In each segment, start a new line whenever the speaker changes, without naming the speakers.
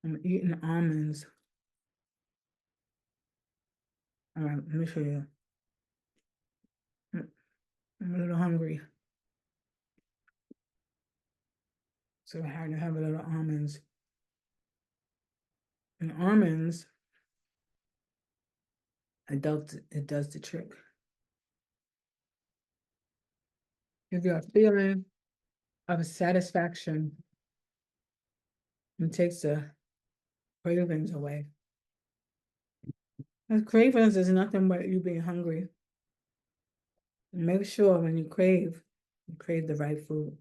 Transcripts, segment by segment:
I'm eating almonds. All right, let me show you. I'm a little hungry. So I had to have a little almonds. And almonds, it does the trick. Give you a feeling of satisfaction and takes the cravings away. And cravings is nothing but you being hungry. Make sure when you crave the right food.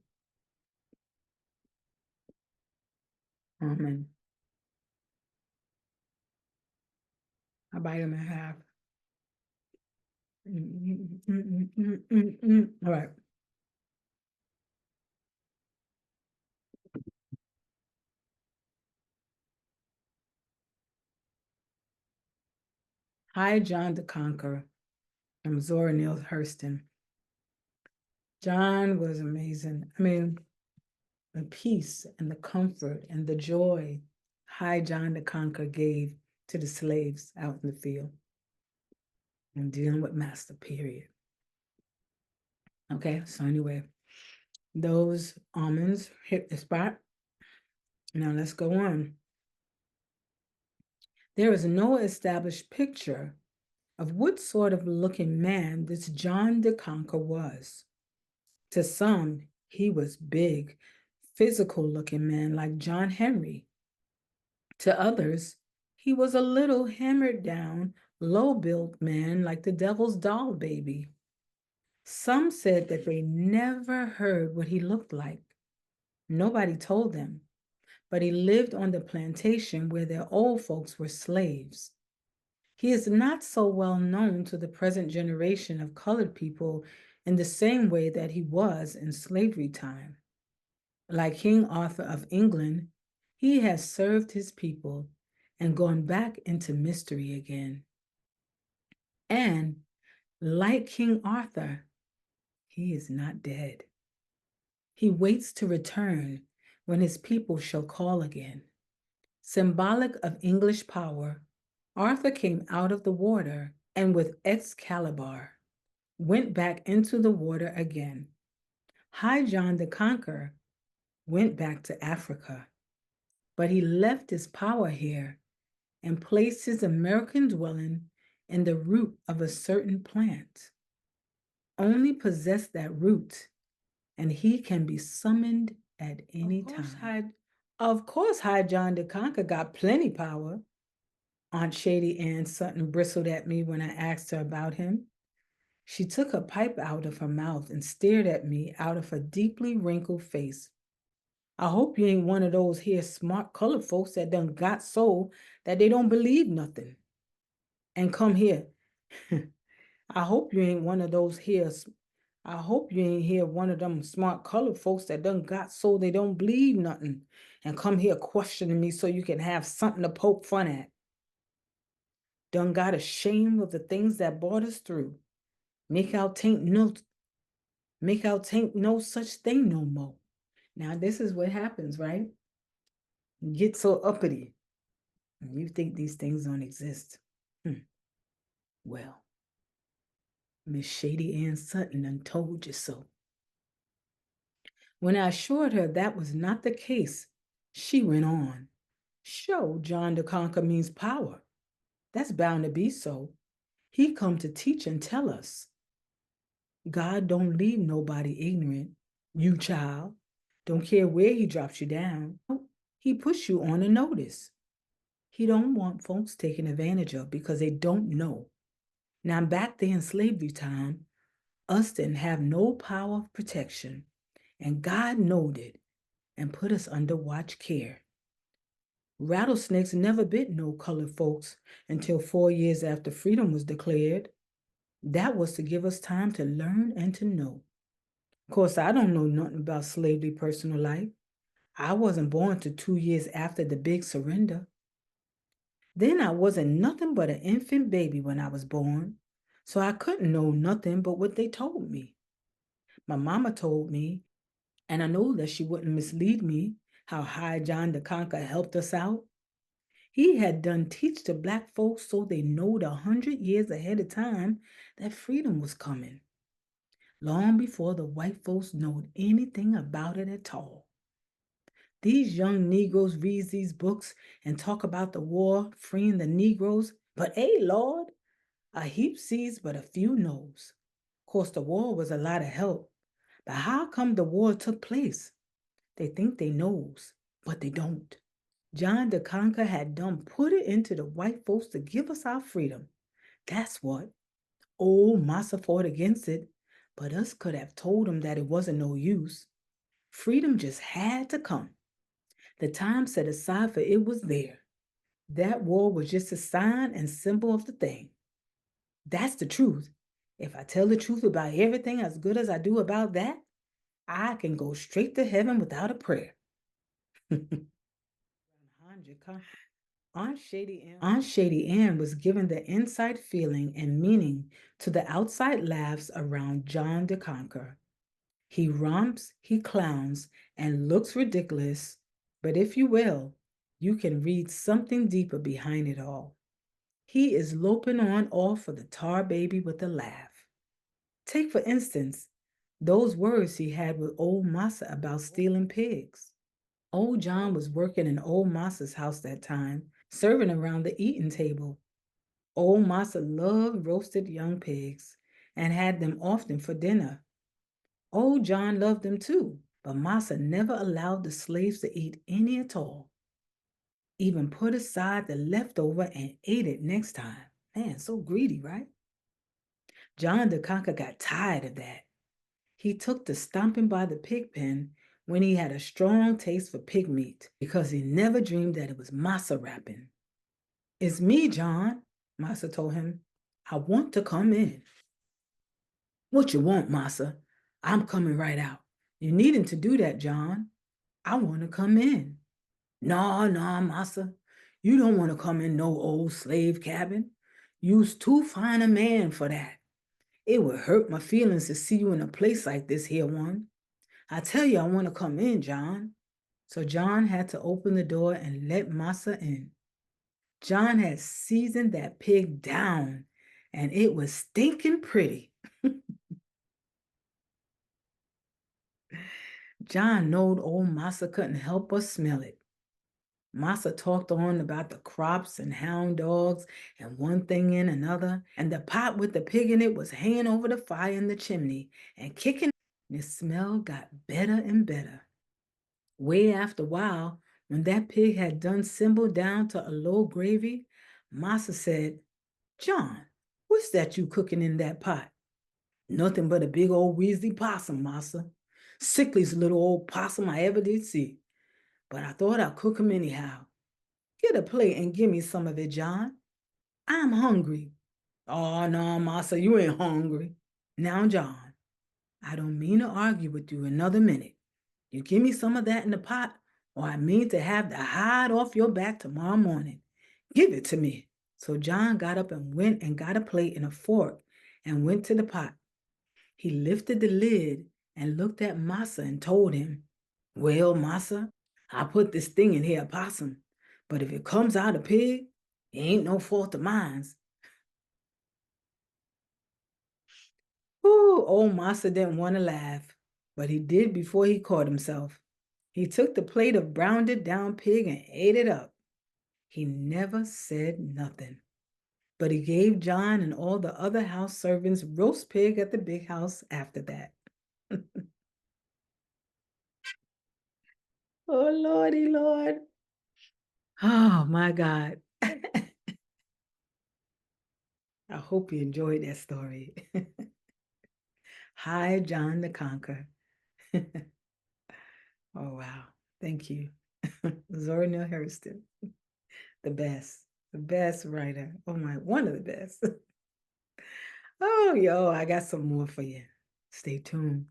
Almond. I bite them in half. All right. Hi, John the Conqueror from Zora Neale Hurston. John was amazing. I mean, the peace and the comfort and the joy High John the Conqueror gave to the slaves out in the field and dealing with master, period. Okay, so anyway, those almonds hit the spot. Now let's go on. There is no established picture of what sort of looking man this John the Conqueror was. To some, he was big, physical looking man like John Henry. To others, he was a little hammered down, low built man like the devil's doll baby. Some said that they never heard what he looked like. Nobody told them, but he lived on the plantation where their old folks were slaves. He is not so well known to the present generation of colored people in the same way that he was in slavery time. Like King Arthur of England, he has served his people and gone back into mystery again. And like King Arthur, he is not dead. He waits to return when his people shall call again. Symbolic of English power, Arthur came out of the water and with Excalibur went back into the water again. High John the Conqueror went back to Africa, but he left his power here and placed his American dwelling in the root of a certain plant. Only possess that root, and he can be summoned at any time. Of course, High John the Conqueror got plenty power. Aunt Shady Ann Sutton bristled at me when I asked her about him. She took a pipe out of her mouth and stared at me out of her deeply wrinkled face. I hope you ain't one of those here smart colored folks that done got so that they don't believe nothing. And come here. I hope you ain't one of those here. I hope you ain't here one of them smart colored folks that done got so they don't believe nothing and come here questioning me so you can have something to poke fun at. Done got ashamed of the things that brought us through. Make out tain't no such thing no more. Now this is what happens, right? You get so uppity and you think these things don't exist. Well, Miss Shady Ann Sutton done told you so. When I assured her that was not the case, she went on. Show John the Conqueror means power. That's bound to be so. He come to teach and tell us. God don't leave nobody ignorant. You child, don't care where he drops you down. He puts you on a notice. He don't want folks taken advantage of because they don't know. Now back there in slavery time, us didn't have no power of protection, and God knowed it and put us under watch care. Rattlesnakes never bit no colored folks until 4 years after freedom was declared. That was to give us time to learn and to know. Of course, I don't know nothing about slavery personal life. I wasn't born till 2 years after the big surrender. Then I wasn't nothing but an infant baby when I was born, so I couldn't know nothing but what they told me. My mama told me, and I know that she wouldn't mislead me, how High John the Conqueror helped us out. He had done teach the black folks so they knowed 100 years ahead of time that freedom was coming, long before the white folks knowed anything about it at all. These young Negroes reads these books and talk about the war freeing the Negroes, but hey, Lord, a heap sees but a few knows. Of course, the war was a lot of help, but how come the war took place? They think they knows, but they don't. John the Conqueror had done put it into the white folks to give us our freedom. That's what. Old Massa fought against it, but us could have told him that it wasn't no use. Freedom just had to come. The time set aside for it was there. That war was just a sign and symbol of the thing. That's the truth. If I tell the truth about everything as good as I do about that, I can go straight to heaven without a prayer. Aunt Shady Ann was given the inside feeling and meaning to the outside laughs around John the Conqueror. He romps, he clowns, and looks ridiculous, but if you will, you can read something deeper behind it all. He is loping on off for the tar baby with a laugh. Take, for instance, those words he had with old Massa about stealing pigs. Old John was working in old Massa's house that time, serving around the eating table. Old Massa loved roasted young pigs and had them often for dinner. Old John loved them too, but Massa never allowed the slaves to eat any at all. Even put aside the leftover and ate it next time. Man, so greedy, right? John the Conqueror got tired of that. He took to stomping by the pig pen when he had a strong taste for pig meat because he never dreamed that it was Massa rapping. It's me, John, Massa told him. I want to come in. What you want, Massa? I'm coming right out. You needn't to do that, John. I want to come in. Nah, Massa. You don't want to come in no old slave cabin. You's too fine a man for that. It would hurt my feelings to see you in a place like this here one. I tell you I want to come in, John. So John had to open the door and let Massa in. John had seasoned that pig down, and it was stinking pretty. John knowed old Massa couldn't help but smell it. Massa talked on about the crops and hound dogs and one thing and another, and the pot with the pig in it was hanging over the fire in the chimney and kicking. The smell got better and better. Way after a while, when that pig had done simmered down to a low gravy, Massa said, John, what's that you cooking in that pot? Nothing but a big old Weasley possum, Massa. Sickliest little old possum I ever did see. But I thought I'd cook him anyhow. Get a plate and give me some of it, John. I'm hungry. Oh, no, Massa, you ain't hungry. Now, John, I don't mean to argue with you another minute. You give me some of that in the pot, or I mean to have the hide off your back tomorrow morning. Give it to me. So John got up and went and got a plate and a fork and went to the pot. He lifted the lid and looked at Massa and told him, Well, Massa, I put this thing in here, a possum, but if it comes out a pig, it ain't no fault of mine. Ooh, old Massa didn't want to laugh, but he did before he caught himself. He took the plate of browned down pig and ate it up. He never said nothing, but he gave John and all the other house servants roast pig at the big house after that. Oh, Lordy, Lord. Oh, my God. I hope you enjoyed that story. Hi, John the Conqueror. Oh, wow. Thank you. Zora Neale Hurston, the best writer. Oh, my, one of the best. Oh, yo, I got some more for you. Stay tuned.